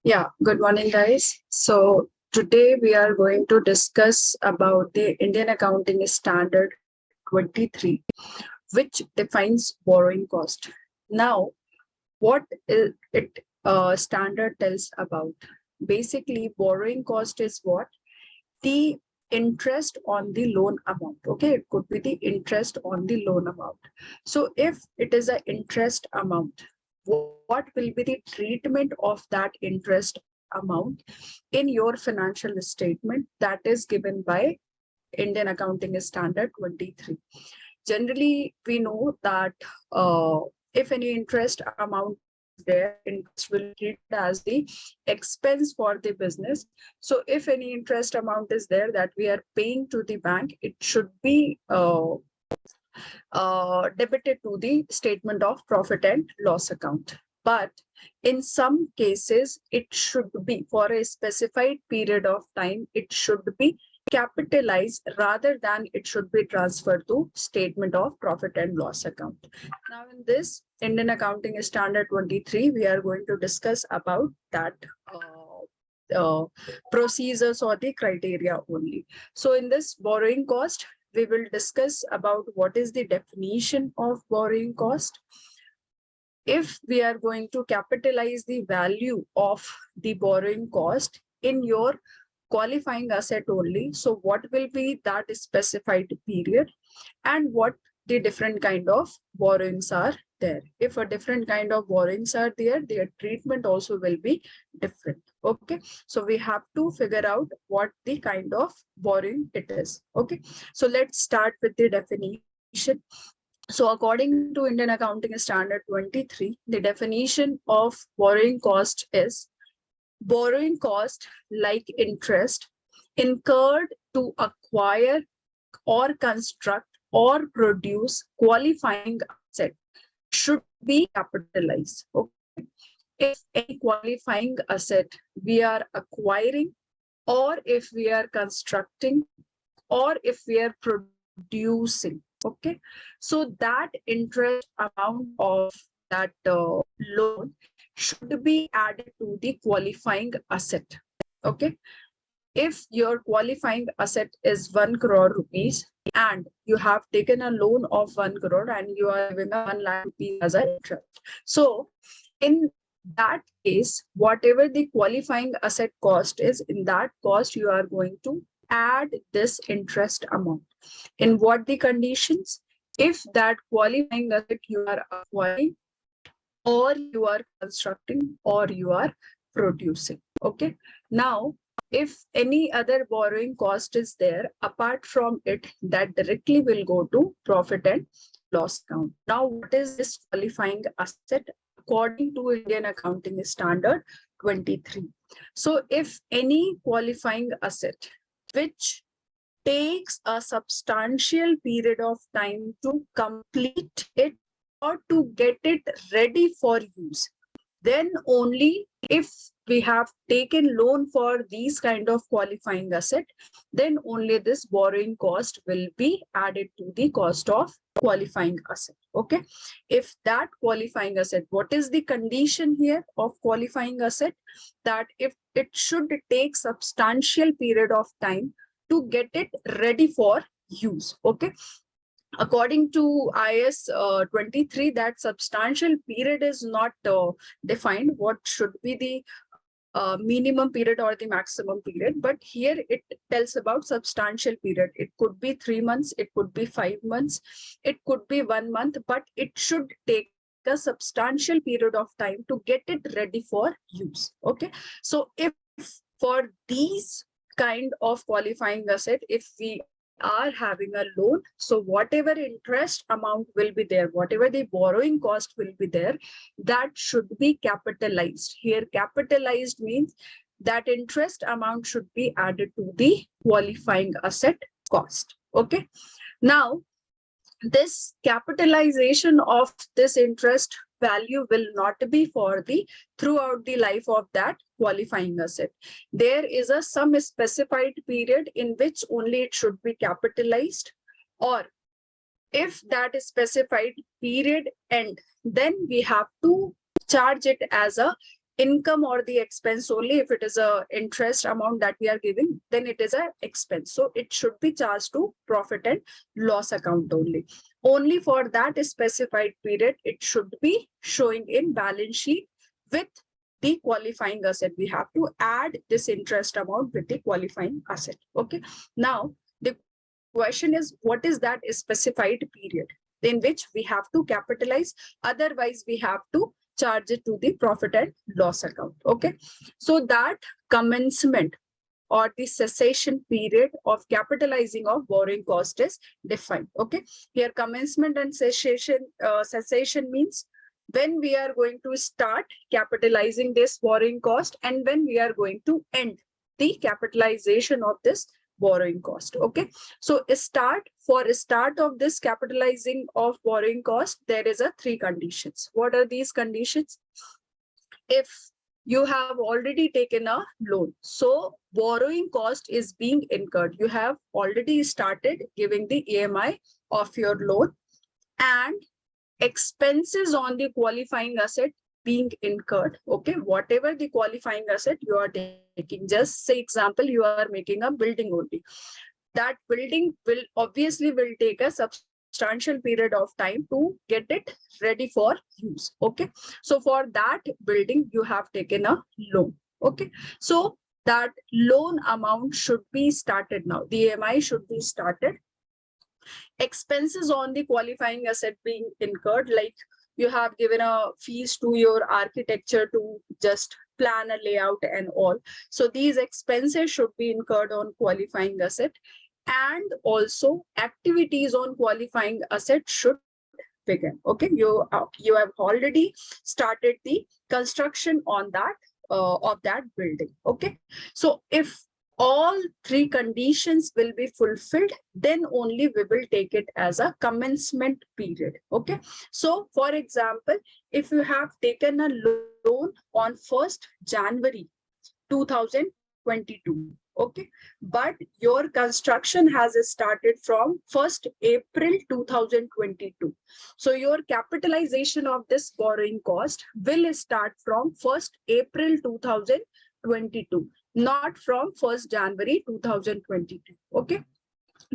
Yeah, good morning, guys. So today we are going to discuss about the Indian Accounting Standard 23, which defines borrowing cost. Now, what is it standard tells about? Basically, borrowing cost is what? The interest on the loan amount. Okay, it could be the interest on the loan amount. So if it is an interest amount, what will be the treatment of that interest amount in your financial statement that is given by Indian Accounting Standard 23. Generally, we know that if any interest amount is there, interest will be treated as the expense for the business. So if any interest amount is there that we are paying to the bank, it should be debited to the statement of profit and loss account. But in some cases, it should be for a specified period of time, it should be capitalized rather than it should be transferred to statement of profit and loss account. Now, in this Indian Accounting Standard 23, we are going to discuss about that procedures or the criteria only. So in this borrowing cost, we will discuss about what is the definition of borrowing cost. If we are going to capitalize the value of the borrowing cost in your qualifying asset only, so what will be that specified period and what the different kind of borrowings are there. If a different kind of borrowings are there, their treatment also will be different. Okay, so we have to figure out what the kind of borrowing it is. Okay, so let's start with the definition. So according to Indian Accounting Standard 23, the definition of borrowing cost is borrowing cost like interest incurred to acquire or construct or produce qualifying asset should be capitalized. Okay. If any qualifying asset we are acquiring, or if we are constructing, or if we are producing, okay, so that interest amount of that loan should be added to the qualifying asset. Okay, if your qualifying asset is 1 crore rupees and you have taken a loan of 1 crore and you are giving a 1 lakh rupees as an interest. So in that case, whatever the qualifying asset cost is, in that cost, you are going to add this interest amount. In what the conditions? If that qualifying asset you are acquiring, or you are constructing, or you are producing. Okay. Now, if any other borrowing cost is there apart from it, that directly will go to profit and loss account. Now, what is this qualifying asset according to Indian Accounting Standard 23? So if any qualifying asset which takes a substantial period of time to complete it or to get it ready for use, then only if we have taken loan for these kind of qualifying asset, then only this borrowing cost will be added to the cost of qualifying asset. Okay, if that qualifying asset, what is the condition here of qualifying asset? That if it should take substantial period of time to get it ready for use. Okay, according to IS 23, that substantial period is not defined. What should be the minimum period or the maximum period? But here it tells about substantial period. It could be 3 months, it could be 5 months, it could be 1 month, but it should take a substantial period of time to get it ready for use. Okay, so if for these kind of qualifying asset, if we are having a loan, so whatever interest amount will be there, whatever the borrowing cost will be there, that should be capitalized. Here capitalized means that interest amount should be added to the qualifying asset cost. Okay, now this capitalization of this interest value will not be for the throughout the life of that qualifying asset. There is a some specified period in which only it should be capitalized, or if that specified period end, then we have to charge it as a income or the expense only. If it is a interest amount that we are giving, then it is a expense. So it should be charged to profit and loss account only. Only for that specified period, it should be showing in balance sheet with the qualifying asset. We have to add this interest amount with the qualifying asset. Okay. Now, the question is, what is that specified period in which we have to capitalize? Otherwise, we have to charge it to the profit and loss account. Okay. So that commencement or the cessation period of capitalizing of borrowing cost is defined. Okay. Here, commencement and cessation means when we are going to start capitalizing this borrowing cost and when we are going to end the capitalization of this borrowing cost. Okay. So for a start of this capitalizing of borrowing cost, there is a 3 conditions. What are these conditions? If you have already taken a loan, so borrowing cost is being incurred. You have already started giving the EMI of your loan, and expenses on the qualifying asset being incurred. Okay, whatever the qualifying asset you are taking, just say example, you are making a building only. That building will obviously take a substantial period of time to get it ready for use. Okay, so for that building you have taken a loan. Okay, so that loan amount should be started now. The EMI should be started. Expenses on the qualifying asset being incurred, like you have given a fees to your architecture to just plan a layout and all. So these expenses should be incurred on qualifying asset, and also activities on qualifying asset should begin. Okay, you have already started the construction on that of that building. Okay, so if all 3 conditions will be fulfilled, then only we will take it as a commencement period. Okay, so for example, if you have taken a loan on 1st January 2022, okay, but your construction has started from 1st April 2022. So your capitalization of this borrowing cost will start from 1st April 2022, not from 1st January 2022. Okay,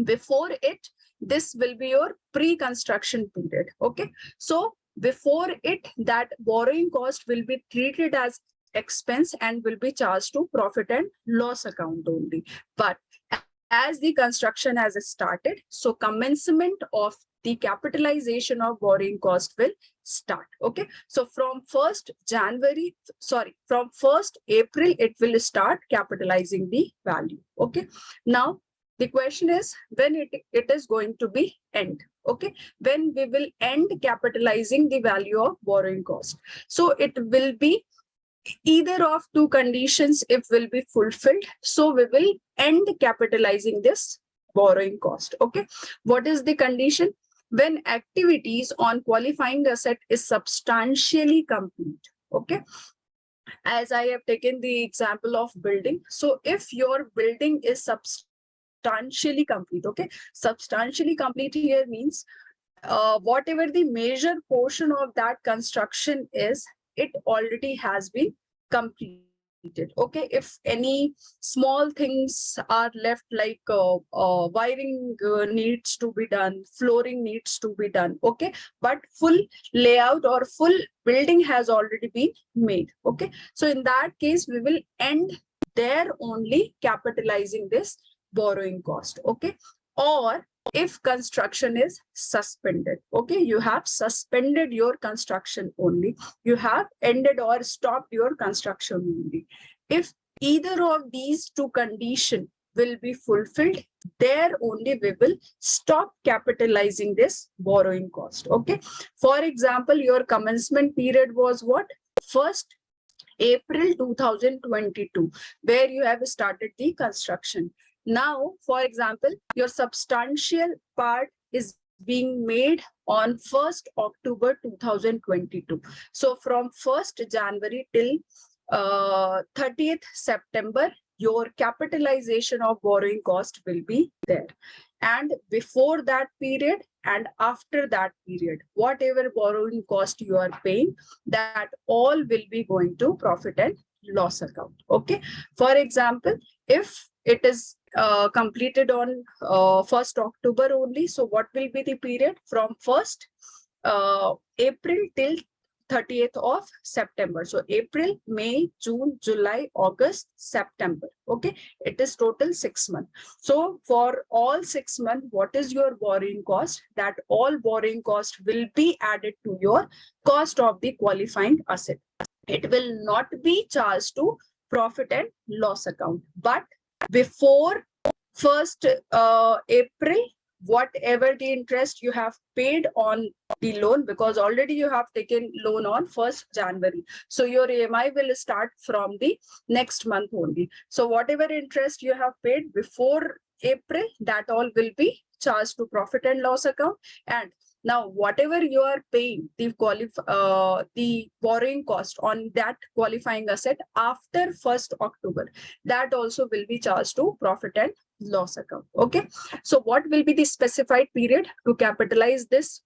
before it, this will be your pre-construction period. Okay, so before it, that borrowing cost will be treated as expense and will be charged to profit and loss account only. But as the construction has started, so commencement of the capitalization of borrowing cost will start. Okay, so from 1st April, it will start capitalizing the value. Okay, now the question is when it is going to be end. Okay, when we will end capitalizing the value of borrowing cost. So it will be either of 2 conditions if will be fulfilled. So we will end capitalizing this borrowing cost. Okay, what is the condition? When activities on qualifying asset is substantially complete. Okay, as I have taken the example of building. So if your building is substantially complete, okay, substantially complete here means whatever the major portion of that construction is, it already has been completed. Okay, if any small things are left, like wiring needs to be done, flooring needs to be done. Okay, but full layout or full building has already been made. Okay, so in that case, we will end there only capitalizing this borrowing cost. Okay, or if construction is suspended, okay, you have suspended your construction only, you have ended or stopped your construction only. If either of these 2 conditions will be fulfilled, there only we will stop capitalizing this borrowing cost. Okay, for example, your commencement period was what? 1st April 2022, where you have started the construction. Now, for example, your substantial part is being made on 1st October 2022. So from 1st January till 30th September, your capitalization of borrowing cost will be there. And before that period, and after that period, whatever borrowing cost you are paying, that all will be going to profit and loss account. Okay. For example, if it is completed on 1st October only, so what will be the period from 1st April till 30th of September? So April, May, June, July, August, September. Okay, it is total 6 months. So for all 6 months, what is your borrowing cost? That all borrowing cost will be added to your cost of the qualifying asset. It will not be charged to profit and loss account. But before 1st April, whatever the interest you have paid on the loan, because already you have taken loan on 1st January. So your EMI will start from the next month only. So whatever interest you have paid before April, that all will be charged to profit and loss account. And now, whatever you are paying, the borrowing cost on that qualifying asset after 1st October, that also will be charged to profit and loss account. Okay. So what will be the specified period to capitalize this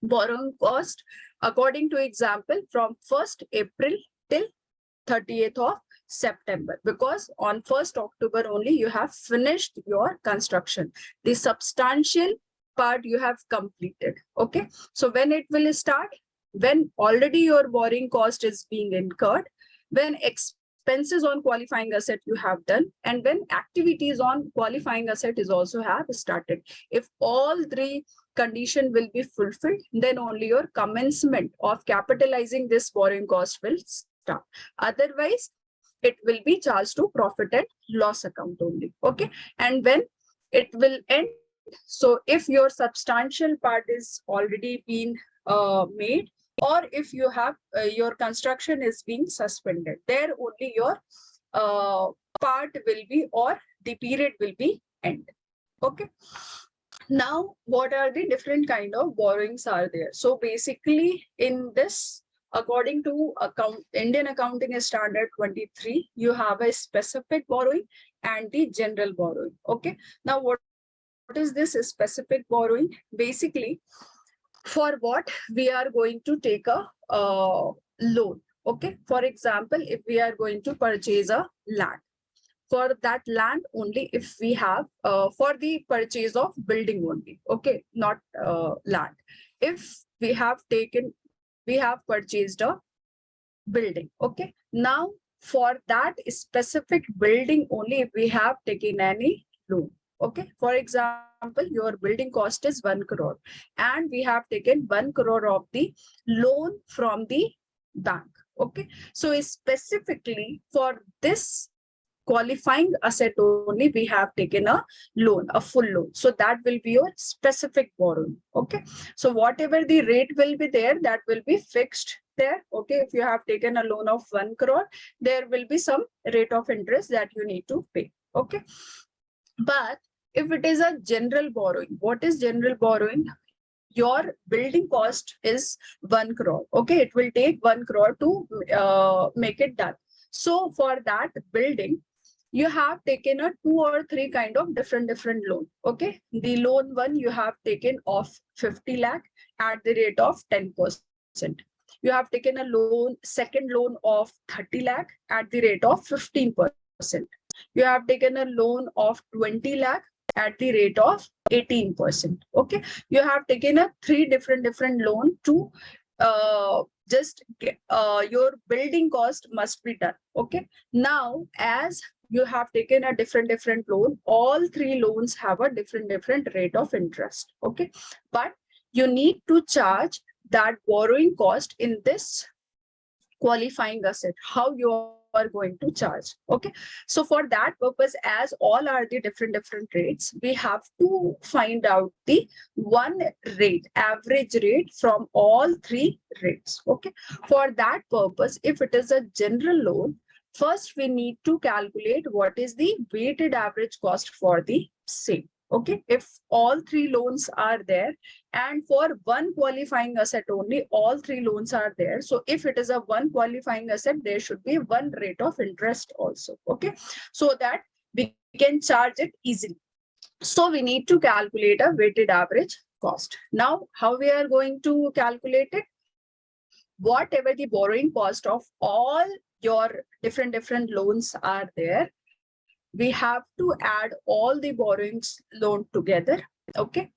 borrowing cost? According to example, from 1st April till 30th of September, because on 1st October only you have finished your construction. The substantial part you have completed. Okay. So when it will start? When already your borrowing cost is being incurred, when expenses on qualifying asset you have done, and when activities on qualifying asset is also have started. If all three condition will be fulfilled, then only your commencement of capitalizing this borrowing cost will start. Otherwise, it will be charged to profit and loss account only. Okay. And when it will end? So if your substantial part is already been made, or if you have your construction is being suspended, there only your part will be, or the period will be end. Okay. Now, what are the different kind of borrowings are there? So basically in this, according to Indian Accounting Standard 23, you have a specific borrowing and the general borrowing. Okay. Now, what is this specific borrowing? Basically, for what we are going to take a loan. Okay. For example, if we are going to purchase a land, for that land only, if we have for the purchase of building only. Okay. Not land. If we have purchased a building. Okay. Now, for that specific building only, if we have taken any loan. Okay. For example, your building cost is 1 crore and we have taken 1 crore of the loan from the bank. Okay. So specifically for this qualifying asset only, we have taken a loan, a full loan. So that will be your specific borrowing. Okay. So whatever the rate will be there, that will be fixed there. Okay. If you have taken a loan of 1 crore, there will be some rate of interest that you need to pay. Okay. But if it is a general borrowing, what is general borrowing? Your building cost is 1 crore. Okay. It will take 1 crore to make it done. So for that building, you have taken a 2 or 3 kind of different loan. Okay. The loan one you have taken of 50 lakh at the rate of 10%. You have taken a loan, second loan of 30 lakh at the rate of 15%. You have taken a loan of 20 lakh at the rate of 18%. Okay. You have taken a 3 different loan to just your building cost must be done. Okay. Now, as you have taken a different loan, all 3 loans have a different rate of interest. Okay. But you need to charge that borrowing cost in this qualifying asset. How you are going to charge? Okay. So for that purpose, as all are the different rates, we have to find out the one rate, average rate from all 3 rates. Okay. For that purpose, if it is a general loan, first we need to calculate what is the weighted average cost for the same. Okay. If all 3 loans are there, and for one qualifying asset only, all 3 loans are there. So if it is a one qualifying asset, there should be one rate of interest also. Okay. So that we can charge it easily. So we need to calculate a weighted average cost. Now, how we are going to calculate it? Whatever the borrowing cost of all your different loans are there, we have to add all the borrowings loan together. Okay.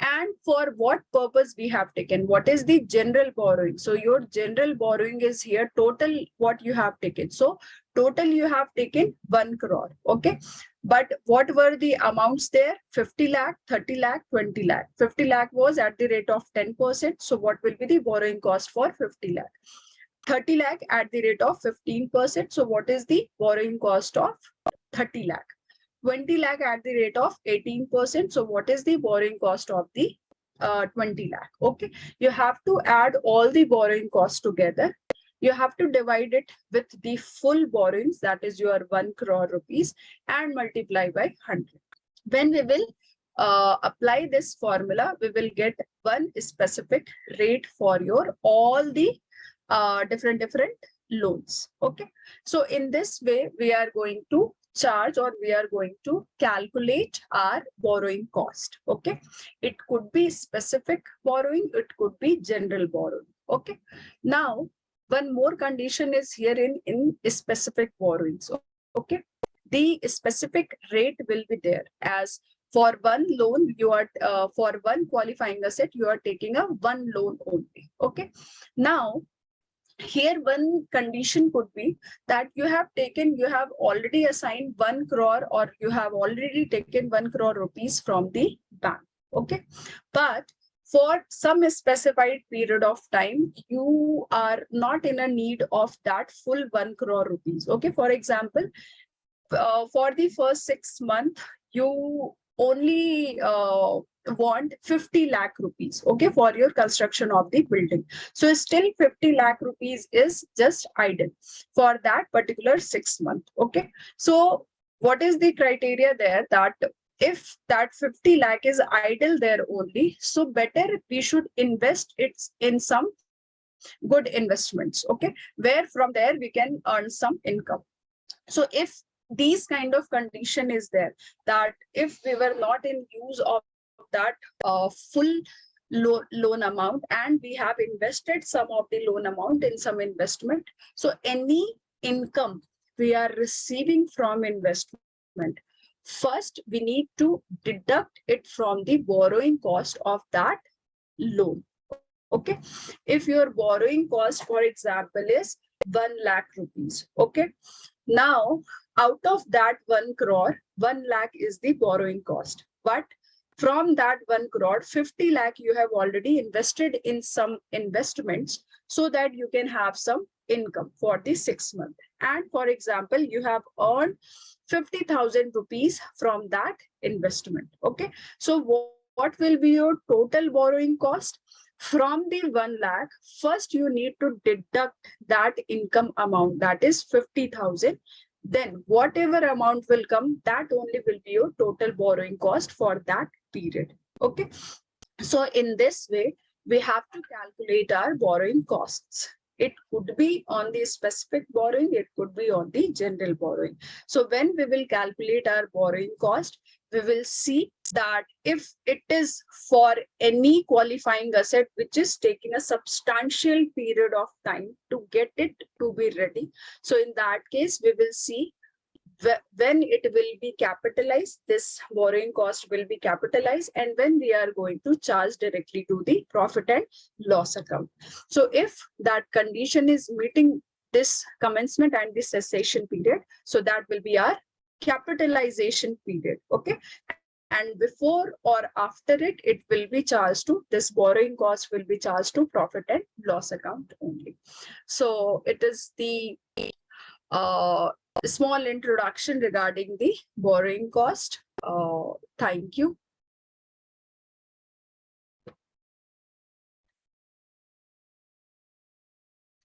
And for what purpose we have taken? What is the general borrowing? So your general borrowing is here, total what you have taken. So total you have taken 1 crore. Okay. But what were the amounts there? 50 lakh, 30 lakh, 20 lakh. 50 lakh was at the rate of 10%. So what will be the borrowing cost for 50 lakh? 30 lakh at the rate of 15%. So what is the borrowing cost of 30 lakh? 20 lakh at the rate of 18%. So what is the borrowing cost of the 20 lakh? Okay. You have to add all the borrowing costs together. You have to divide it with the full borrowings, that is your 1 crore rupees, and multiply by 100. When we will apply this formula, we will get one specific rate for your all the different loans. Okay. So in this way, we are going to charge, or we are going to calculate our borrowing cost. Okay. It could be specific borrowing, it could be general borrowing. Okay. Now, one more condition is here in specific borrowings. Okay. The specific rate will be there, as for one loan, you are for one qualifying asset, you are taking a one loan only. Okay. Now, here one condition could be that you have already assigned 1 crore, or you have already taken 1 crore rupees from the bank. Okay. But for some specified period of time, you are not in a need of that full 1 crore rupees. Okay. For example, for the first 6 months, you only want 50 lakh rupees, okay, for your construction of the building. So still 50 lakh rupees is just idle for that particular 6 months. Okay. So what is the criteria there? That if that 50 lakh is idle there only, so better we should invest it in some good investments. Okay. Where from there we can earn some income. So if these kind of condition is there, that if we were not in use of that full loan amount, and we have invested some of the loan amount in some investment, so any income we are receiving from investment, first we need to deduct it from the borrowing cost of that loan. Okay. If your borrowing cost, for example, is 1 lakh rupees. Okay. Now, out of that 1 crore, 1 lakh is the borrowing cost. But from that 1 crore, 50 lakh you have already invested in some investments, so that you can have some income for the 6 months. And for example, you have earned 50,000 rupees from that investment. Okay. So what will be your total borrowing cost? From the 1 lakh, first you need to deduct that income amount, that is 50,000. Then whatever amount will come, that only will be your total borrowing cost for that period. Okay. So in this way, we have to calculate our borrowing costs. It could be on the specific borrowing, it could be on the general borrowing. So when we will calculate our borrowing cost, we will see that if it is for any qualifying asset which is taking a substantial period of time to get it to be ready. So in that case, we will see when it will be capitalized, this borrowing cost will be capitalized, and when we are going to charge directly to the profit and loss account. So if that condition is meeting this commencement and the cessation period, so that will be our capitalization period. Okay. And before or after it, it will be charged to, this borrowing cost will be charged to profit and loss account only. So it is the small introduction regarding the borrowing cost. Thank you.